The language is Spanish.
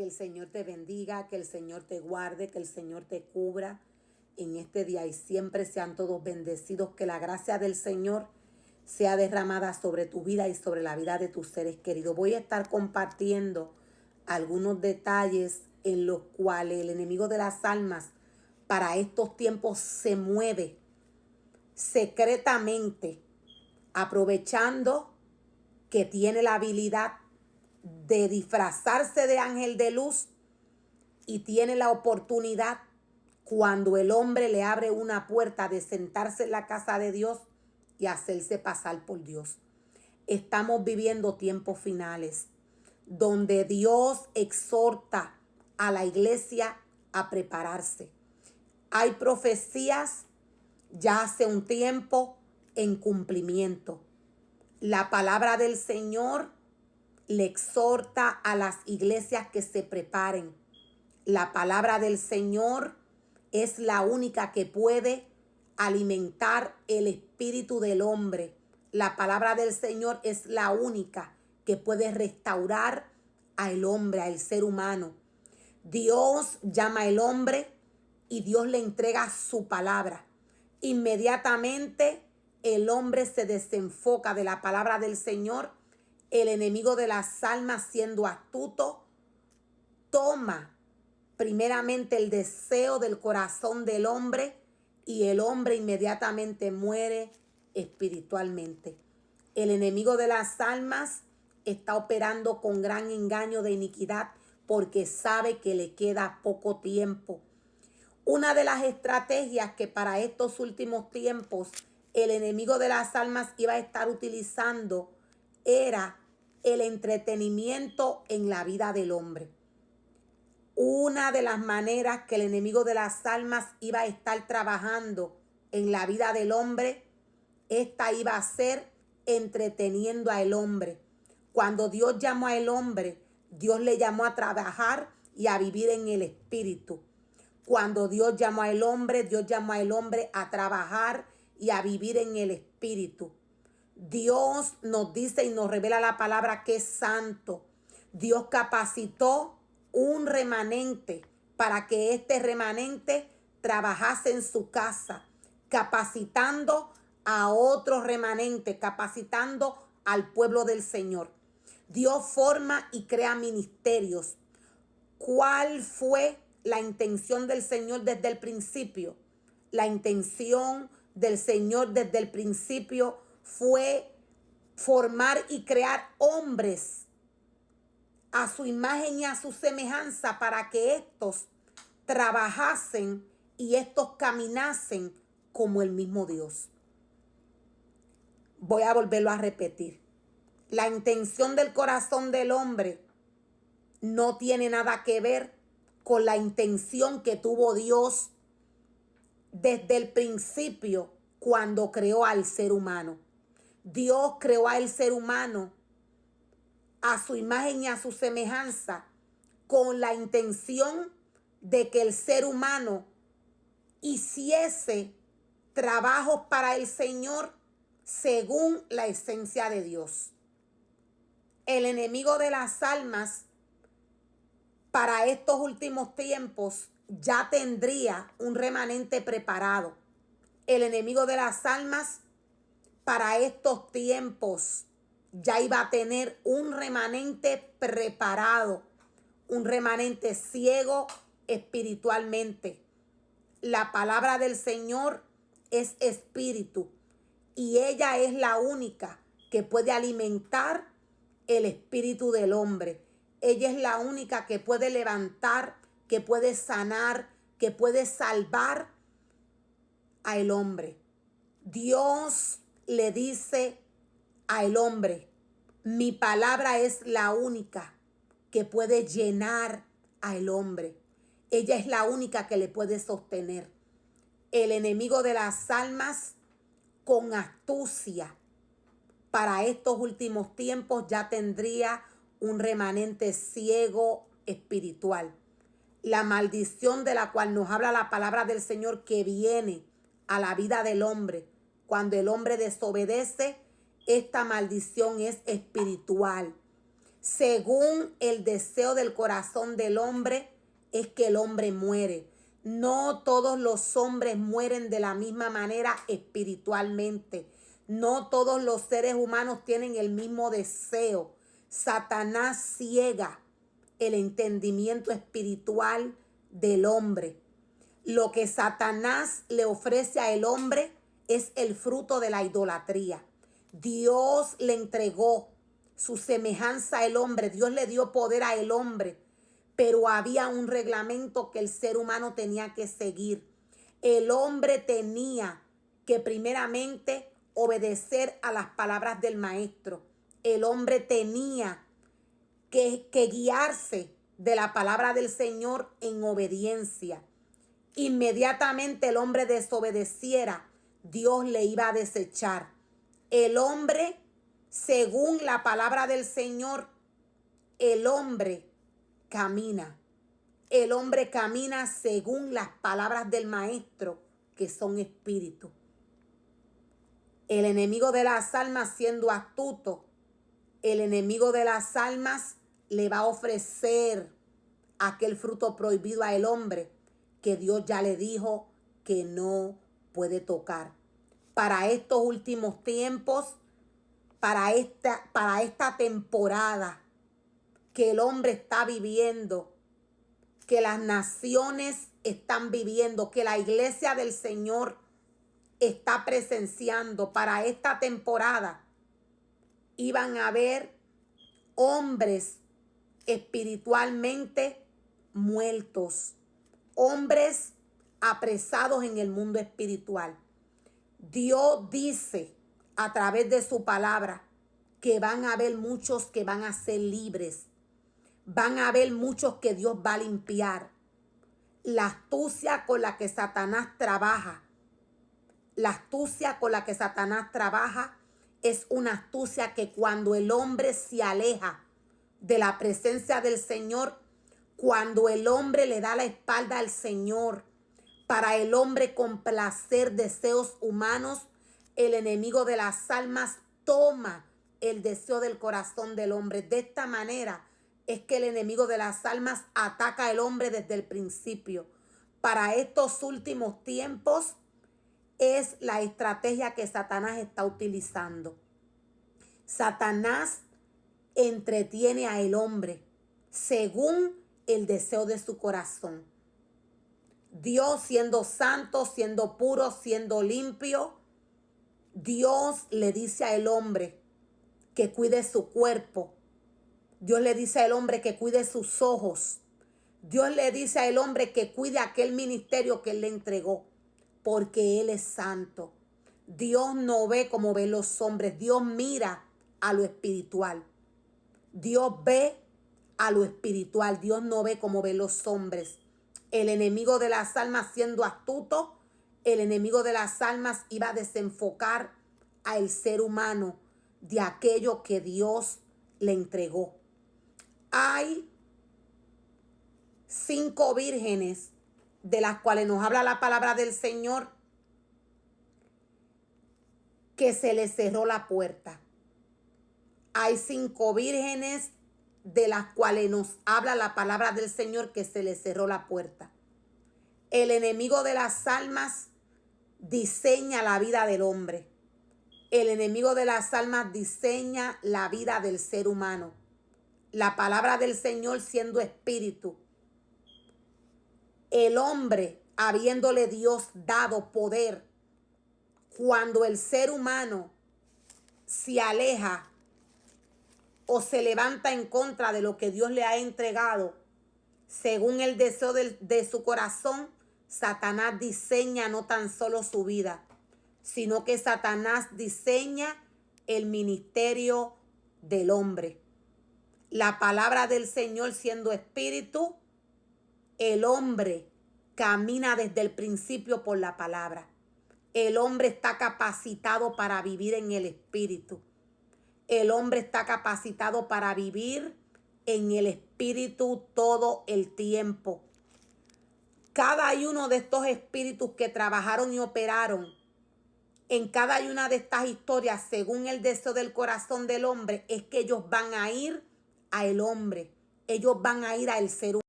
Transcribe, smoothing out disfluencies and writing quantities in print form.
Que el Señor te bendiga, que el Señor te guarde, que el Señor te cubra en este día y siempre sean todos bendecidos. Que la gracia del Señor sea derramada sobre tu vida y sobre la vida de tus seres queridos. Voy a estar compartiendo algunos detalles en los cuales el enemigo de las almas para estos tiempos se mueve secretamente, aprovechando que tiene la habilidad de disfrazarse de ángel de luz y tiene la oportunidad cuando el hombre le abre una puerta de sentarse en la casa de Dios y hacerse pasar por Dios. Estamos viviendo tiempos finales donde Dios exhorta a la iglesia a prepararse. Hay profecías ya hace un tiempo en cumplimiento. La palabra del Señor le exhorta a las iglesias que se preparen. La palabra del Señor es la única que puede alimentar el espíritu del hombre. La palabra del Señor es la única que puede restaurar al hombre, al ser humano. Dios llama al hombre y Dios le entrega su palabra. Inmediatamente el hombre se desenfoca de la palabra del Señor. El enemigo de las almas, siendo astuto, toma primeramente el deseo del corazón del hombre y el hombre inmediatamente muere espiritualmente. El enemigo de las almas está operando con gran engaño de iniquidad porque sabe que le queda poco tiempo. Una de las estrategias que para estos últimos tiempos el enemigo de las almas iba a estar utilizando era el entretenimiento en la vida del hombre. Una de las maneras que el enemigo de las almas iba a estar trabajando en la vida del hombre, esta iba a ser entreteniendo al hombre. Cuando Dios llamó al hombre, Dios le llamó a trabajar y a vivir en el espíritu. Cuando Dios llamó al hombre, Dios llamó al hombre a trabajar y a vivir en el espíritu. Dios nos dice y nos revela la palabra que es santo. Dios capacitó un remanente para que este remanente trabajase en su casa, capacitando a otro remanente, capacitando al pueblo del Señor. Dios forma y crea ministerios. ¿Cuál fue la intención del Señor desde el principio? La intención del Señor desde el principio fue formar y crear hombres a su imagen y a su semejanza para que estos trabajasen y estos caminasen como el mismo Dios. Voy a volverlo a repetir. La intención del corazón del hombre no tiene nada que ver con la intención que tuvo Dios desde el principio cuando creó al ser humano. Dios creó al ser humano a su imagen y a su semejanza con la intención de que el ser humano hiciese trabajos para el Señor según la esencia de Dios. El enemigo de las almas para estos últimos tiempos ya tendría un remanente preparado. El enemigo de las almas para estos tiempos ya iba a tener un remanente preparado, un remanente ciego espiritualmente. La palabra del Señor es espíritu y ella es la única que puede alimentar el espíritu del hombre. Ella es la única que puede levantar, que puede sanar, que puede salvar al hombre. Dios le dice al hombre, mi palabra es la única que puede llenar al hombre. Ella es la única que le puede sostener. El enemigo de las almas, con astucia, para estos últimos tiempos ya tendría un remanente ciego espiritual. La maldición de la cual nos habla la palabra del Señor que viene a la vida del hombre cuando el hombre desobedece, esta maldición es espiritual. Según el deseo del corazón del hombre, es que el hombre muere. No todos los hombres mueren de la misma manera espiritualmente. No todos los seres humanos tienen el mismo deseo. Satanás ciega el entendimiento espiritual del hombre. Lo que Satanás le ofrece al hombre es el fruto de la idolatría. Dios le entregó su semejanza al hombre. Dios le dio poder al hombre, pero había un reglamento que el ser humano tenía que seguir. El hombre tenía que primeramente obedecer a las palabras del maestro. El hombre tenía que guiarse de la palabra del Señor en obediencia. Inmediatamente el hombre desobedeciera, Dios le iba a desechar. El hombre, según la palabra del Señor, el hombre camina. El hombre camina según las palabras del maestro, que son espíritu. El enemigo de las almas, siendo astuto, el enemigo de las almas le va a ofrecer aquel fruto prohibido al hombre que Dios ya le dijo que no puede tocar. Para estos últimos tiempos, para esta temporada que el hombre está viviendo, que las naciones están viviendo, que la iglesia del Señor está presenciando, para esta temporada iban a haber hombres espiritualmente muertos, hombres apresados en el mundo espiritual. Dios dice a través de su palabra que van a haber muchos que van a ser libres. Van a haber muchos que Dios va a limpiar. La astucia con la que Satanás trabaja, la astucia con la que Satanás trabaja es una astucia que cuando el hombre se aleja de la presencia del Señor, cuando el hombre le da la espalda al Señor, para el hombre complacer deseos humanos, el enemigo de las almas toma el deseo del corazón del hombre. De esta manera es que el enemigo de las almas ataca al hombre desde el principio. Para estos últimos tiempos es la estrategia que Satanás está utilizando. Satanás entretiene al hombre según el deseo de su corazón. Dios, siendo santo, siendo puro, siendo limpio, Dios le dice al hombre que cuide su cuerpo. Dios le dice al hombre que cuide sus ojos. Dios le dice al hombre que cuide aquel ministerio que él le entregó, porque él es santo. Dios no ve como ven los hombres. Dios mira a lo espiritual. Dios ve a lo espiritual. Dios no ve como ven los hombres. El enemigo de las almas, siendo astuto, el enemigo de las almas iba a desenfocar al ser humano de aquello que Dios le entregó. Hay 5 vírgenes de las cuales nos habla la palabra del Señor que se les cerró la puerta. Hay 5 vírgenes de las cuales nos habla la palabra del Señor que se les cerró la puerta. El enemigo de las almas diseña la vida del hombre. El enemigo de las almas diseña la vida del ser humano. La palabra del Señor siendo espíritu. El hombre, habiéndole Dios dado poder, cuando el ser humano se aleja o se levanta en contra de lo que Dios le ha entregado, según el deseo de su corazón, Satanás diseña no tan solo su vida, sino que Satanás diseña el ministerio del hombre. La palabra del Señor siendo espíritu, el hombre camina desde el principio por la palabra. El hombre está capacitado para vivir en el espíritu. El hombre está capacitado para vivir en el espíritu todo el tiempo. Cada uno de estos espíritus que trabajaron y operaron en cada una de estas historias, según el deseo del corazón del hombre, es que ellos van a ir al hombre, ellos van a ir al ser humano.